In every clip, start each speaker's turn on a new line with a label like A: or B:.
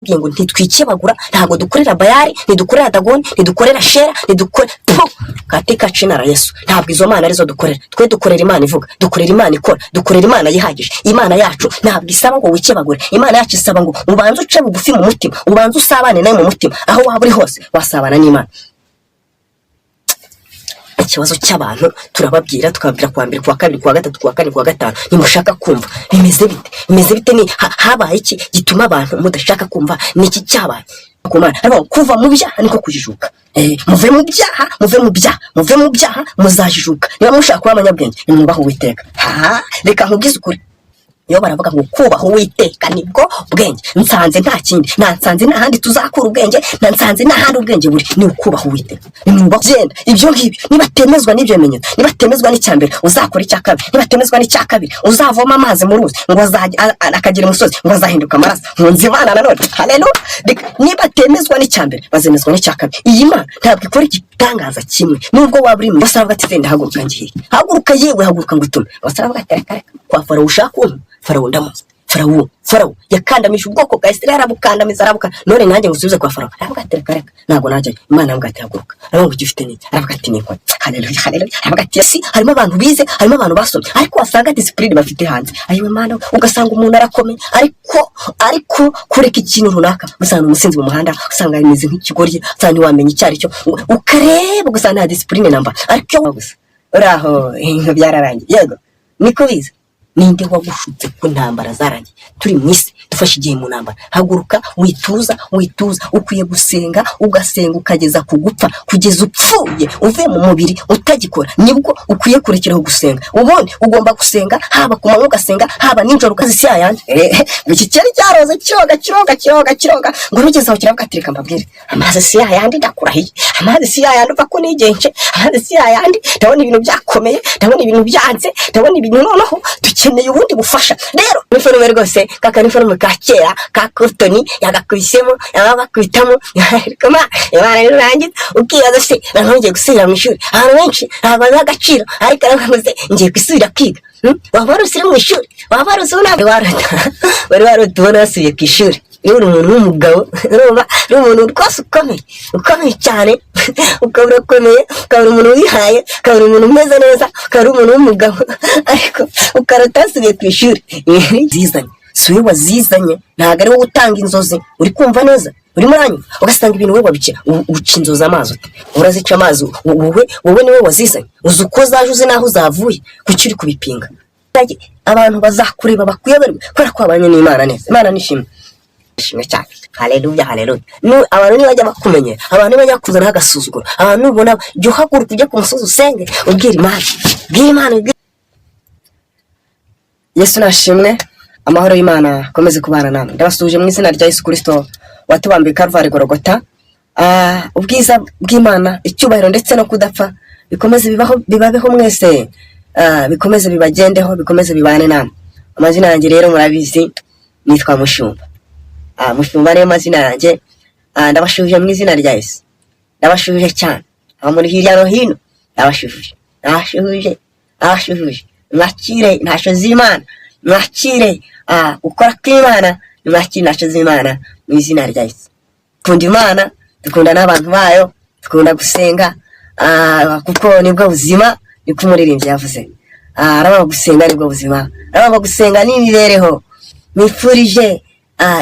A: ngo ntitwikebagura ntago dukorera bayari ntidukorera dagoni ntidukorera shera ntidukorera katika jina la Yesu. Ntabwo izo mana arizo dukorera, twe dukorera Imana ivuga, dukorera Imana ikora, dukorera Imana yihagije. Imana yacu ntabwo isaba ngo wikebagure, Imana yacu isaba ngo ubanze uce bugufi mu mutima, ubanze usabane nayo mu mutima, aho waba uri hose wasabana n'Imana. Ikibazo cy'abantu turababwira tukababwira kwa mbere kwa kabiri kwa gatatu kwa kane kwa gatanu nimushaka kumva bimeze bite ni habaye iki gituma abantu mudashaka kumva niki cyabaye kumana ariko kuva mu byaha niko kujijuka muve mu byaha muzajijuka niba mushaka kuba abanyabwenge nimwubaho Uwiteka reka nkubwize ukuri iyo baravuga ngo kubaho Uwiteka nibwo bwenge nsanze nta kindi nansanze n'ahandi tuzakura ubwenge nansanze n'ahandi ubwenge buri ni ukubaho Uwiteka nimwubaho genda ibyo ngibyo nibatemezwa n'ibyo bimenyetso nibatemezwa n'icyambere uzakora icya kabiri nibatemezwa n'icya kabiri uzavoma amazi mu ruzi ngo akagira umusozi ngo azahinduka amaraso nkunze Imana nanone haleluya nibatemezwa n'icyambere bazemezwa n'icya kabiri iyi Mana ntabwo ikora igitangaza kimwe nubwo waba uri mu basabwa ati zenda haguruka ngiye haguruka yewe haguruka ngutume basabwa ati kwa Farawo ushaka Farawo ndamuzi Farawo yakandamije ubwoko bwa Israeli arabukandamiza none nanjye ngusubize kwa Farawo aravuga ati reka ntabwo najya Imana avuga ati haguruka aravuga ugifite n'iki aravuga ati niko haleluya aravuga ati si harimo abantu bize harimo abantu basomye ariko wasanga discipline bafite hanze ayiwe Mana ugasanga umuntu arakomeye ariko kureka ikintu runaka usanga umusinzi mu muhanda usanga yimeze nk'ikigoryi usanga ntiwamenya icyo ari cyo ukareba ugasanga nta discipline namba ariko gusa uraho inka byararangiye yego niko bize ninde wagushutse ku ntambara zarangiye turi mu isi dufashe igihe mu ntambara haguruka wituza ukwiye gusenga ugasenga ukageza ku gupfa kugeza upfuye uvuye mu mubiri utagikora nibwo ukwiye kurekeraho gusenga ubundi ugomba gusenga haba ku manywa ugasenga haba nijoro ukazisi yayandi iki cyari cyaroze kiroga ngo nugeze aho kiravuga ati reka mbabwire amazi si yayandi ndakurahiye amazi si yayandi uva ko nigenje amazi si yayandi ndabona ibintu byakomeye ndabona ibintu byanze ndabona ibintu noneho dukeneye ubundi bufasha rero niforume rwose kakaniforume ka kera ka cotoni yagakubisemo yabakubitamo kama Imana irangiza ukibaza se nongeye gusubira mu ishuri abantu benshi ntabwo agaciro ariko aravuze ngiye gusubira kwiga waba warusire mu ishuri waba warusuna bari warutubona basubiye ku ishuri iyo uri umuntu w'umugabo urumva uri umuntu rwose ukomeye cyane ukabura ukomeye ukabura umuntu wihaye ukabura umuntu umeze neza ukabura umuntu w'umugabo ariko ukarutasubiye ku ishuri zizanye si wowe wazizanye ntabwo ari wowe utanga inzozi uri kumva neza uri muranyuma ugasanga ibintu wowe wabikira uca inzozi amazi ute urazica amazi wowe ni wowe wazizanye uzi uko zaje uzi n'aho zavuye kuki uri kubipinga abantu bazakureba bakuyoberwe kubera ko wabanye n'Imana neza Imana nishimwe cyane haleluya abantu nibajya bakumenyera abantu nibajya kuzana agasuzuguro abantu ubona jya uhaguruka ujye ku musozi usenge ubwira Imana Yesu nashimwe amahoro y'Imana komeze kubana namwe ndabasuje mu izina rya Yesu Kristo watubambiye Kalvari Golgotha ubwiza bw'Imana icyubahiro ndetse no kudapfa bikomeze bibabeho mwese bikomeze bibagendeho bikomeze bibane namwe amazina yanjye rero murabizi nitwa Mushumba Mushumba niyo mazina yanjye ndabashuje mu izina rya Yesu ndabashuje cyane aho muri hirya no hino ndabashuje mwakire ntasho z'Imana mwakire ukora kw'Imana mwakire ntasho z'Imana mu izina rya Yesu dukunda Imana dukunda n'abantu bayo dukunda gusenga kuko nibwo buzima niko umuririmbyi yavuze araba gusenga nibwo buzima araba gusenga n'imibereho mwifurije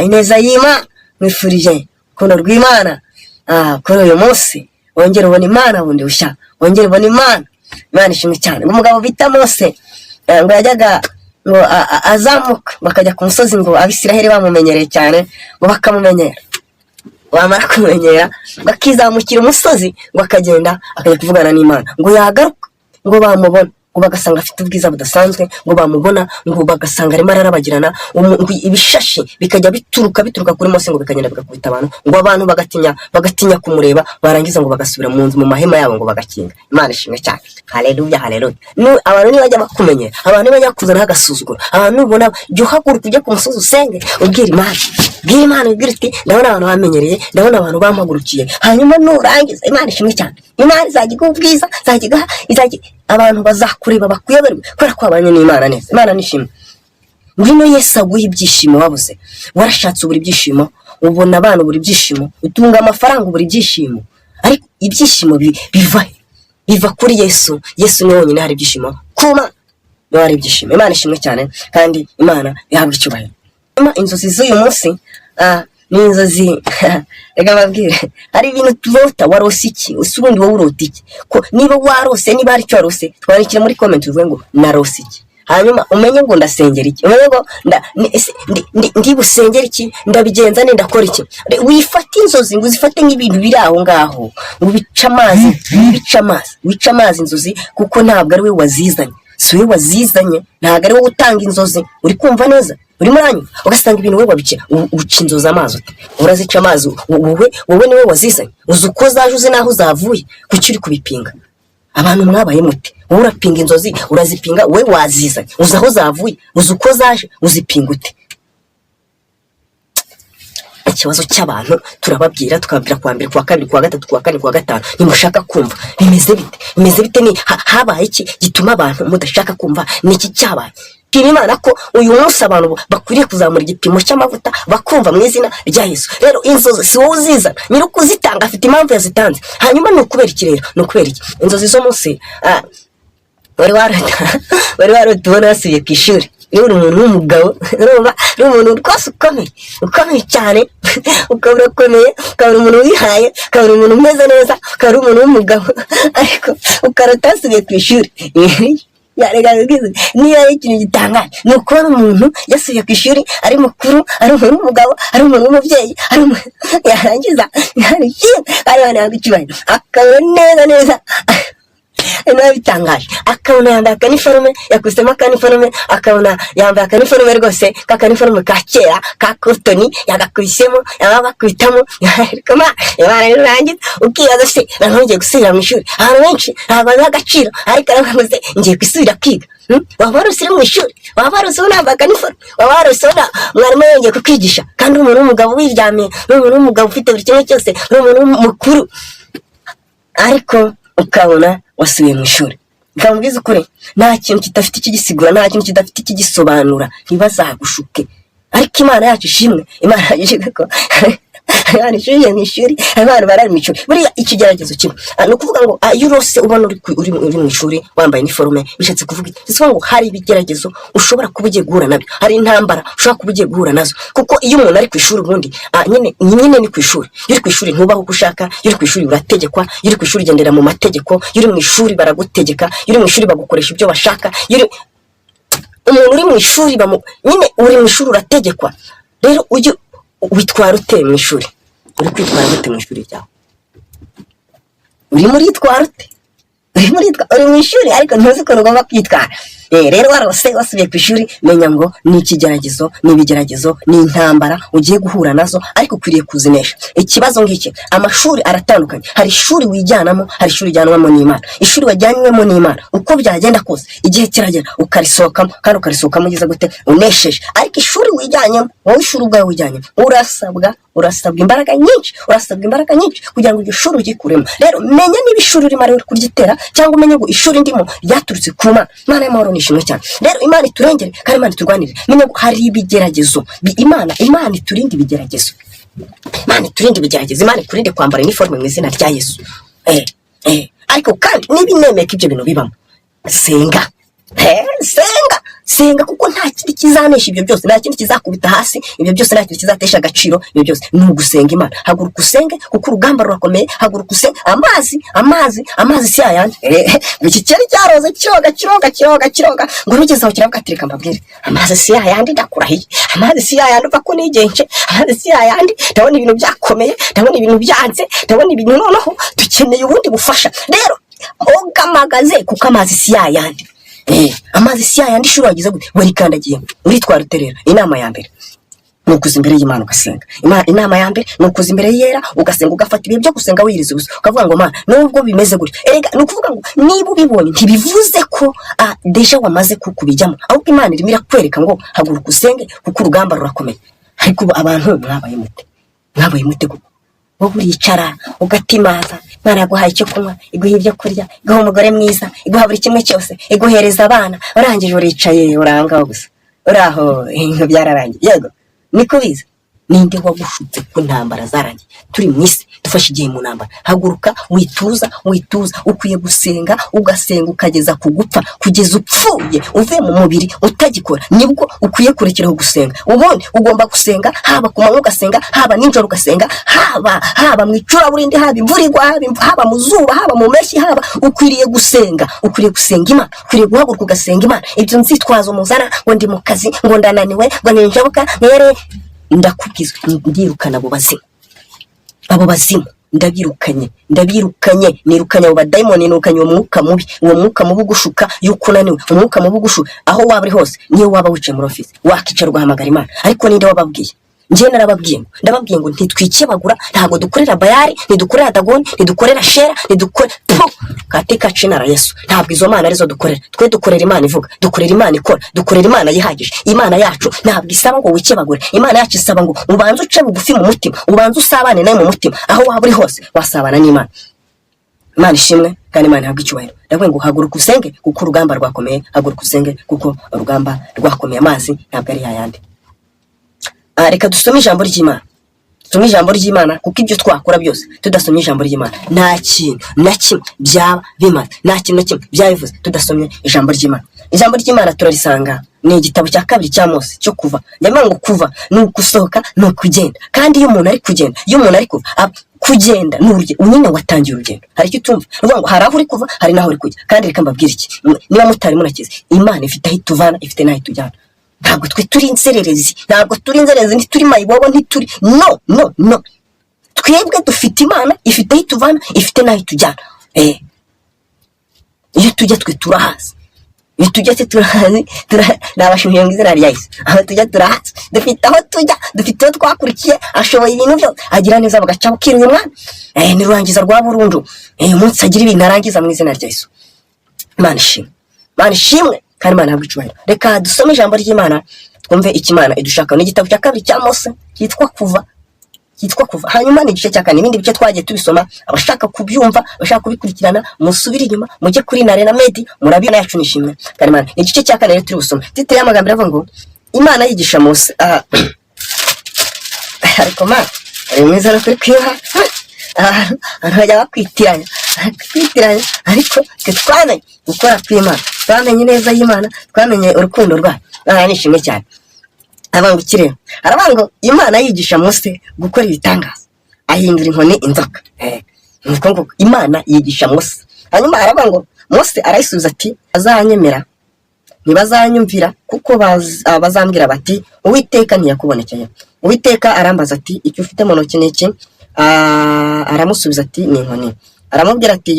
A: ineza y'Imana mwifurije urukundo rw'Imana kuri uyu munsi wongere ubona Imana bundi bushya wongere ubona Imana ishimwe cyane umugabo bita Mose ngo yajyaga ngo azamuka bakajya ku musozi ngo Abisiraheli bamumenyereye cyane ngo bakamumenyera bamara kumenyera bakizamukira umusozi ngo akagenda akajya kuvugana n'Imana ngo yagaruka ngo bamubona ngo bagasanga afite ubwiza budasanzwe ngo bamubona ngo bagasanga arimo ararabagirana ibishashi bikajya bituruka kuri Mose ngo bikagenda bigakubita abantu ngo abantu bagatinya kumureba barangiza ngo bagasubira mu nzu mu mahema yabo ngo bagakinga Imana ishimwe cyane haleluya abantu nibajya bakumenyera abantu nibajya kuzana agasuzuguro abantu ubona jya uhaguruka ujye ku musozi usenge ubwira Imana ubwira iti ndabona abantu bamenyereye ndabona abantu bampagurukiye hanyuma nurangiza Imana ishimwe cyane Imana izagiguha ubwiza abantu bazakureba bakuyoberwe kubera ko wabanye n'Imana neza Imana nishimwe ngwino Yesu aguha ibyishimo wabuze warashatse ubura ibyishimo ubona abana buri byishimo, utunga amafaranga buri byishimo, ariko ibyishimo biva kuri Yesu. Yesu ni wenyine hari ibyishimo kuma niwe hari ibyishimo. Imana ishimwe cyane kandi Imana ihabwa icyubahiro. Inzozi z'uyu munsi ni inzozi reka mbabwire, hari ibintu turota. Warose iki? Ubundi wowe urota iki? Ko niba warose, niba hari icyo warose, twandikira muri comment uvuge ngo narose iki, hanyuma umenye ngo ndasengera iki, umenye ngo ndi busengera iki, ndabigenza ne, ndakora iki. Wifate inzozi ngo uzifate nk'ibintu biri aho ngaho, ubica amazi inzozi, kuko ntabwo ari we wazizanye. Si we wazizanye, ntabwo ari wowe utanga inzozi. Uri kumva neza? Uri muranyu ugasanga ibintu wowe wabica, uca inzozi amazi ute? Urazica amazi wowe niwe wazizanye. Uzi uko zaje, uzi naho zavuye, kuki uri kubipinga? Abantu mwabaye mute? Wowe urapinga inzozi, urazipinga, wowe wazizanye, uzi aho zavuye, uzi uko zaje, uzipinga ute? Ikibazo cy'abantu turababwira, tukababwira kuwa mbere, kuwa kabiri, kuwa gatatu, kuwa kane, kuwa gatanu, nimushaka kumva. Bimeze bite? Ni habaye iki gituma abantu mudashaka kumva? Ni iki cyabaye? Pima Imana ko uyu munsi abantu bakwiriye kuzamura igipimo cy'amavuta bakumva mu izina rya Yesu. Rero inzozi si wowe uzizana, nyiri kuzitanga afite impamvu yazitanze. Hanyuma ni ukubera iki rero? Ni ukubera iki? Inzozi zo munsi wari warota ubona wasubiye ku ishuri, uri umuntu w'umugabo, uri umuntu rwose ukomeye cyane, ukaba urakomeye, ukaba umuntu wihaye, ukaba umuntu umeze neza, ukaba umuntu w'umugabo, ariko ukarota wasubiye ku ishuri. Niyo ari ikintu gitangaje, ni ukubona umuntu yasubiye ku ishuri ari mukuru, ari umuntu w'umugabo, ari umuntu w'umubyeyi, yarangiza hari ikintu ari ikibazo, akabona neza niba bitangaje, akabona yambaye akaniforume, yakwisemo akaniforume, akabona yambaye akaniforume rwose, kakaniforume ka kera ka kotoni, yagakubisemo, yagakubitamo, Imana irangiza ukibaza se nongeye gusubira mu ishuri. Abantu benshi ntabwo baha agaciro, ariko aravuze ngiye gusubira kwiga. Waba warose uri mu ishuri, waba warose unambaye akaniforume, waba warose mwarimu yongeye kukwigisha, kandi umuntu w'umugabo wiryamiye, umuntu w'umugabo ufite buri kimwe cyose, umuntu mukuru, ariko ukabona wasubiye mu ishuri. Nkamubwiza ukuri, nta kintu kidafite ikigisigura, nta kintu kidafite ikigisobanura, ntibazagushuke. Ariko Imana yacu ishimwe, Imana yacu ko abantu ishuri mu ishuri, abantu barari mu ishuri. Buriya ikigeragezo kimwe ni ukuvuga ngo iyo urose ubona uri mu ishuri wambaye iniforume, bishatse kuvuga iki? Bisobanura ngo hari ibigeragezo ushobora kuba ugiye guhura nabyo, hari intambara ushobora kuba ugiye guhura nazo, kuko iyo umuntu ari ku ishuri ubundi nyine ni ku ishuri. Iyo uri ku ishuri ntubaho uko ushaka, iyo uri ku ishuri urategekwa, iyo uri ku ishuri ugendera mu mategeko, iyo uri mu ishuri baragutegeka, iyo uri mu ishuri bagukoresha ibyo bashaka. Umuntu uri mu ishuri nyine uri mu ishuri urategekwa. Rero ujye witwara ute mu ishuri? Uri kwitwara ute mu ishuri ryawe? Urimo uritwara ute? Uri mu ishuri ariko ntuzi ukuntu ugomba kwitwara. Rero warose wasubiye ku ishuri, menya ngo ni ikigeragezo, ni ibigeragezo, ni intambara ugiye guhura nazo, ariko ukwiriye kuzinesha. Ikibazo ngiki, amashuri aratandukanye. Hari ishuri wijyanamo, hari ishuri ujyanwamo n'Imana. Ishuri wajyanywemo n'Imana, uko byagenda kose igihe kiragera ukarisohokamo, kandi ukarisohokamo ugeze gute? Unesheje. Ariko ishuri wijyanyemo, wowe ishuri ubwawe wijyanyemo, urasabwa imbaraga nyinshi kugira ngo iryo shuri ugikuremo. Rero menya niba ishuri urimo ari kuryitera, cyangwa umenye ngo ishuri ndimo ryaturutse ku Mana. Imana y'amahoro nishimwe cyane. Rero Imana iturengere kandi Imana iturwanire. Menya ko hari ibigeragezo, Imana iturinde ibigeragezo, Imana ikurinde kwambara iniforume mu izina rya Yesu. Ariko kandi niba inemeka ibyo bintu bibamo, senga kuko nta kindi kizanesha ibyo byose, nta kindi kizakubita hasi ibyo byose, nta kindi kizatesha agaciro ibyo byose. Ni ugusenga Imana. Haguruka usenge kuko urugamba rurakomeye. Haguruka usenge. Amazi si ayandi. Iki cyari cyaroze kiroga ngo nigeze aho kiravuga ati reka mbabwire, amazi si ayandi, ndakurahiye. Amazi si ayandi uva ko nigenje, amazi si ayandi. Ndabona ibintu byakomeye, ndabona ibintu byanze, ndabona ibintu noneho dukeneye ubundi bufasha. Rero ugamagaze kuko amazi si ayandi. Amazi si yayandi. Ishuri wagize gute? Warikandagiye, uritwara uterera. Inama ya mbere ni ukuza imbere y'Imana ugasenga. Inama ya mbere ni ukuza imbere yera ugasenga, ugafata ibihe byo gusenga wiyiriza ubusa, ukavuga ngo Mana nubwo bimeze gutyo. Ni ukuvuga ngo niba ubibonye ntibivuze ko deja wamaze kubijyamo, ahubwo Imana irimo irakwereka ngo haguruka usenge kuko urugamba rurakomeye. Ariko abantu mwabaye mute kuko wowe uricara ugatimaza. Imana yaguhaye icyo kunywa, iguha ibyo kurya, iguha umugore mwiza, iguha buri kimwe cyose, iguhereza abana, urangije uricaye urangaho gusa, uraho ibintu byararangiye. Yego niko biza. ninde wagushutse ku ntambara zarangiye turi mu isi dufashe igihe mu ntambara. Haguruka wituza, ukwiye gusenga, ugasenga ukageza ku gupfa, kugeza upfuye uve mu mubiri utagikora, nibwo ukwiye kurekeraho gusenga. Ubundi ugomba gusenga, haba ku manywa ugasenga, haba nijoro ugasenga, haba mu icuraburindi, haba imvura igwa, haba mu zuba, haba mu mpeshyi, haba ukwiriye gusenga Imana, ukwiriye guhaguruka ugasenga Imana. Ibyo nzitwazo muzana ngo ndi mu kazi, ngo ndananiwe, ngo ninjabuka nere, ndakubwiza ndirukana abo bazimu ndabirukanye, nirukanye abo badayimoni, nirukanye uwo mwuka mubi ugushuka yuko unaniwe, umwuka mubi ugushuka aho waba uri hose. Niyo waba wicaye muri office wakicara ugahamagara Imana, ariko ninde wababwiye? Njye narababwiye ngo ntitwikebagura, ntabwo dukorera Bayali, ntidukorera Dagoni, ntidukorera Shera, katika jina la Yesu. Ntabwo izo mana arizo dukorera. Twe dukorera Imana ivuga, dukorera Imana ikora, dukorera Imana yihagije. Imana yacu ntabwo isaba ngo wikebagure, Imana yacu isaba ngo ubanze uce bugufi mu mutima, ubanze usabane nayo mu mutima. Aho waba uri hose wasabana n'Imana. Imana ishimwe kandi Imana ihabwe icyubahiro. Ndavuga ngo haguruka usenge kuko urugamba rwakomeye, haguruka usenge kuko urugamba rwakomeye. Amazi ntabwo ari yayandi. Reka dusome ijambo ry'Imana. Tusome ijambo ry'Imana kuko ibyo twakora byose tudasomye ijambo ry'Imana nta kintu na kimwe byaba bimaze, nta kintu na kimwe byabivuze tudasomye ijambo ry'Imana. Ijambo ry'Imana turarisanga ni igitabo cya 2 cya Mose cyo kuva. Nyamara ngo kuva ni ukusohoka, ni ukugenda. Kandi iyo umuntu ari kugenda, iyo umuntu ari kuva, kugenda ni urugendo, unyine watangiye urugendo. Hari icyo utumva, uvuga ngo hari aho uri kuva, hari naho uri kujya. Kandi reka mbabwire iki, niba mutari munakize, Imana ifite aho ituvana, ifite n'aho itujyana. Ntabwo twe turi inzererezi, ntituri mayibobo, ntituri no. Twebwe dufite Imana, ifite aho ituvana, ifite n'aho itujyana. Iyo tujya twe turahazi, iyo tujya turahazi, nabashimiye mu izina rya Yesu. Aho tujya turahazi, dufite aho tujya, dufite aho twakurikiye, ashoboye ibintu byose, agira neza bagaca bukira uyu mwana. Ni rurangiza rwa burundu. Umunsi agira ibintu arangiza mu izina rya Yesu. Imana ishimwe kandi Imana ihabwe icyubahiro. Reka dusome ijambo ry'Imana twumve icyo Imana idushaka. Ni igitabo cya 2 cya Mose cyitwa kuva. Hanyuma ni igice cya 4. Ibindi bice twagiye tubisoma, abashaka kubyumva, abashaka kubikurikirana musubire inyuma mujye kuri Narena Medi, murabina yacu nishimwe kandi Imana. Ni igice cya 4 rero turi busome. Titre y'amagambo iravuga ngo Imana yigisha Mose. Ariko Mana mwiza no kuri kwiha bajya bakwitiranya ariko twamenye gukora kw'Imana, twamenye neza y'Imana, twamenye urukundo rwayo. Nishimwe cyane. Abangukire arabango Imana yigisha Mose gukora ibitangaza, ahindura inkoni inzoka. Nuko Imana yigisha Mose. Hanyuma arabango Mose arayisubiza ati azanyemera ntibazanyumvira kuko bazambwira bati Uwiteka ntiyakubonekeye. Uwiteka arambaza ati icyo ufite mu ntoki ni iki? Aramusubiza ati ni inkoni. Aramubwira ati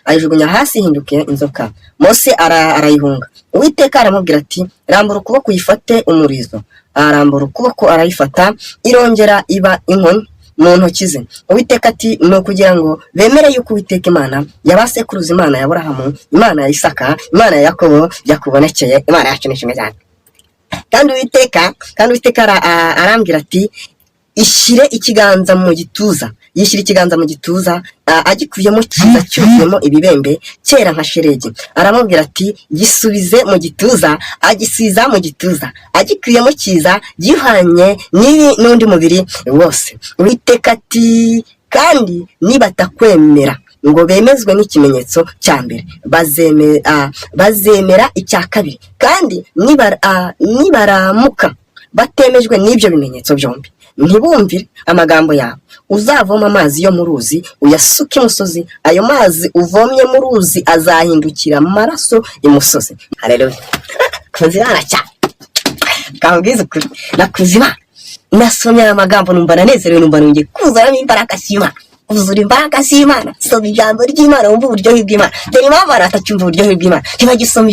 A: ayijugunya hasi hindukiye inzoka. Mose arayihunga. Uwiteka aramubwira ati rambura ukuboko uyifate umurizo. Arambura ukuboko arayifata, irongera iba inkoni mu ntoki ze. Uwiteka ati ni ukugira ngo bemere yuko Uwiteka Imana yabasekuruza, Imana ya Aburahamu, Imana ya Isaka, Imana ya Yakobo yakubonekeye. Imana yacu nishimwe cyane. Kandi Uwiteka arambwira ati ishyire ikiganza mu gituza. Yishyira ikiganza mu gituza, agikuyemo kiza cyuzuyemo ibibembe cyera nka sheregi. Aramubwira ati gisubize mu gituza, agisiza mu gituza, agikuyemo kiza gihanye n'undi mubiri wose. Uwiteka ati kandi nibatakwemera ngo bemezwe n'ikimenyetso cya mbere, bazemera icya kabiri. Kandi nibaramuka batemejwe n'ibyo bimenyetso byombi, ntibumvire amagambo yawe, uzavoma amazi yo mu ruzi uyasuke imusozi, ayo mazi uvomye mu ruzi azahindukira amaraso imusozi. Haleluya. Kuzimana cyane. Kabwiza ukuri nakuzimana. Nasomye aya magambo numva nanezerewe, numva nongeye kuzuramo imbaraga z'Imana. Uzura imbaraga z'Imana, soma ijambo ry'Imana wumva uburyohe bw'Imana. Dore impamvu atacyumva uburyohe bw'Imana, ntibagisoma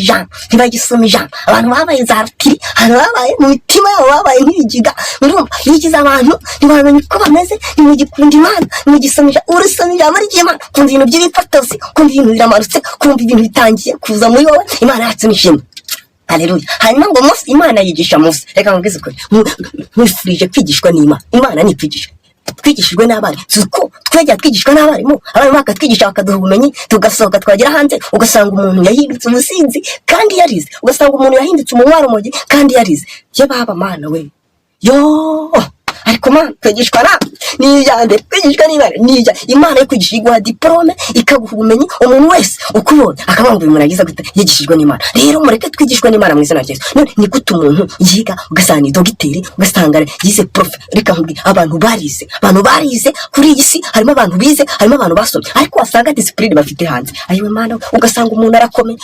A: ijambo. Abantu babaye zarutiri, abantu babaye mu mitima yabo babaye nk'ibigiga. Urumva bigize abantu ntibamenye uko bameze, ntimugikunda Imana, ntimugisoma ijambo ry'Imana, kumva ibintu by'ibipatosi, kumva ibintu biramarutse, kumva ibintu bitangiye kuza muri wowe. Imana yacu nishimwe. Haleluya. Hanyuma ngo Mose, Imana yigisha Mose. Reka nkubwize ukuri, nkwifurije kwigishwa n'Imana. Imana ni kwigisha. Twigishijwe n'abarimu, suko twajya twigishwa n'abarimu, abarimu bakatwigisha bakaduha ubumenyi, tugasohoka twagera hanze ugasanga umuntu yahindutse umusinzi kandi yarize, ugasanga umuntu yahindutse umunywarumogi kandi yarize. Ye baba Mana we, yo ariko mana kwigishwa na niyande kwigishwa n'Imana nijya Imana yo kwigisha iguha diplome ikaguha ubumenyi umuntu wese ukubonye akabanga uyu muntu agize gute yigishijwe n'Imana. Rero mureke twigishwa n'Imana mu izina rya Yesu. None ni gute umuntu yiga ugasanga ni dogiteri ugasanga yize profe. Reka nkubwire abantu barize kuri iyi si harimo abantu bize harimo abantu basomye ariko wasanga discipline bafite hanze ayiwe mana ugasanga umuntu arakomeye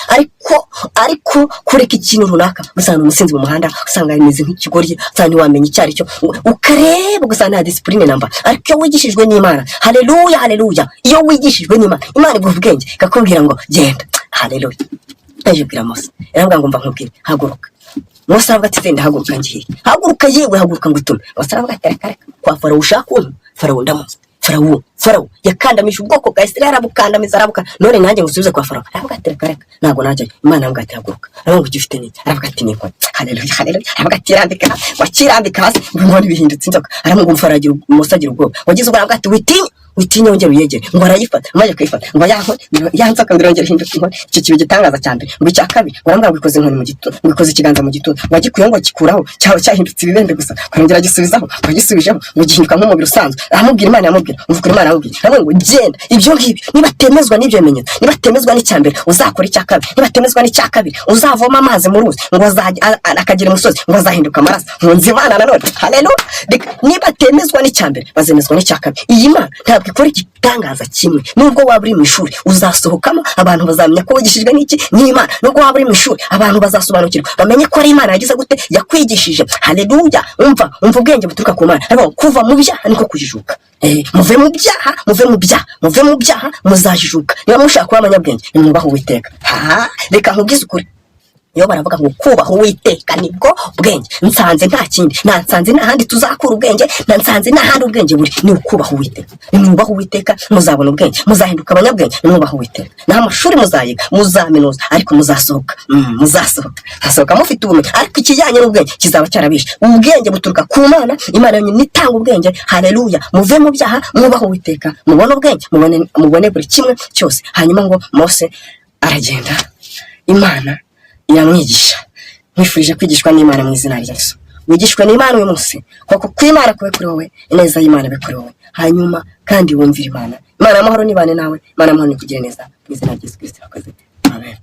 A: ariko kureka ikintu runaka ugasanga umusinzi mu muhanda ugasanga imeze nk'ikigoryi cyane wamenye icyari cyo ukareba ugasanga nta discipline namba. Ariko iyo wigishijwe n'Imana haleluya iyo wigishijwe n'Imana Imana iguha ubwenge ikakubwira ngo genda haleluya. Aje bwira Mose yarambwa ngo mva nkubwire haguruka. Mose aravuga ati genda haguruka ngiye haguruka yewe haguruka ngo itume. Mose aravuga ati reka kwa Farawo ushaka Farawo ndamuzi Farawo yakandamije ubwoko bwa Isirayeli arabukandamiza arabuka none nanjye ngusubize kwa Farawo. Aravuga ati reka ntabwo najya. Imana aravuga ati haguruka. Aravuga ngo ufite niki? Aravuga ati niko haleluya. Aravuga ati kirambika hasi ngo bihindutse inzoka. Aravuga ngo Farawo Mose agira ubwoba wagize ubwo. Aravuga ati witinya wongera uyegere ngo arayifata amaze kuyifata ngo yanzoka birongera hinduka inkoni. Icyo kibi gitangaza cyane ngo icya kabiri ngo bikoze inkoni mu gituza ngo bikoze ikiganza mu gituza wagikuye ngo kikuraho cyaho cyahindutse ibibembe gusa kongera gisubizaho wagisubije ngo gihinduka nk'umubiri usanzwe. Aramubwira Imana yamubwira umvuga Imana yamubwira aravuga ngo genda ibyo ngibyo nibatemezwa n'ibyo bimenyetso nibatemezwa n'icyambere uzakora icya kabiri nibatemezwa n'icya kabiri uzavoma amazi mu ruzi ngo akagira umusozi ngo azahinduka amaraso nkunze Imana nanone haleluya. Nibatemezwa n'icyambere bazemezwa n'icya kabiri. Iyi Mana ntabwo ikora igitangaza kimwe. Nubwo waba uri mu ishuri uzasohokamo abantu bazamenya ko wigishijwe n'iki n'Imana. Nubwo waba uri mu ishuri abantu bazasobanukirwa bamenye ko ari Imana yagize gute yakwigishije haleluya. Umva ubwenge buturuka ku Mana ariko kuva mu byaha niko kujijuka. Muve mu byaha muzajijuka. Niba mushaka kuba abanyabwenge nimwubahe Uwiteka. Reka nkubwize ukuri iyo baravuga ngo kubaha Uwiteka nibwo bwenge nsanze nta kindi nsanze n'ahandi tuzakura ubwenge nsanze n'ahandi ubwenge buri ni ukubaha Uwiteka. Nimwubaha Uwiteka muzabona ubwenge muzahinduka abanyabwenge. Nimwubaha Uwiteka nta mashuri muzayiga muzaminuza ariko muzasohoka mufite ubumenyi ariko ikijyanye n'ubwenge kizaba cyarabishe. Ubwenge buturuka ku Mana. Imana yonyine itanga ubwenge haleluya. Muve mu byaha mwubaha Uwiteka mubone ubwenge mubone buri kimwe cyose. Hanyuma ngo Mose aragenda Imana iramwigisha. Nkwifurije kwigishwa n'Imana mu izina rya Yesu. Wigishwe n'Imana uyu munsi kuko kw'Imana kube kuri wowe ineza y'Imana ibe kuri wowe hanyuma kandi wumvire Imana. Imana amahoro nibane nawe. Imana amahoro nikugire neza mu izina rya Yesu Kristo. Amen.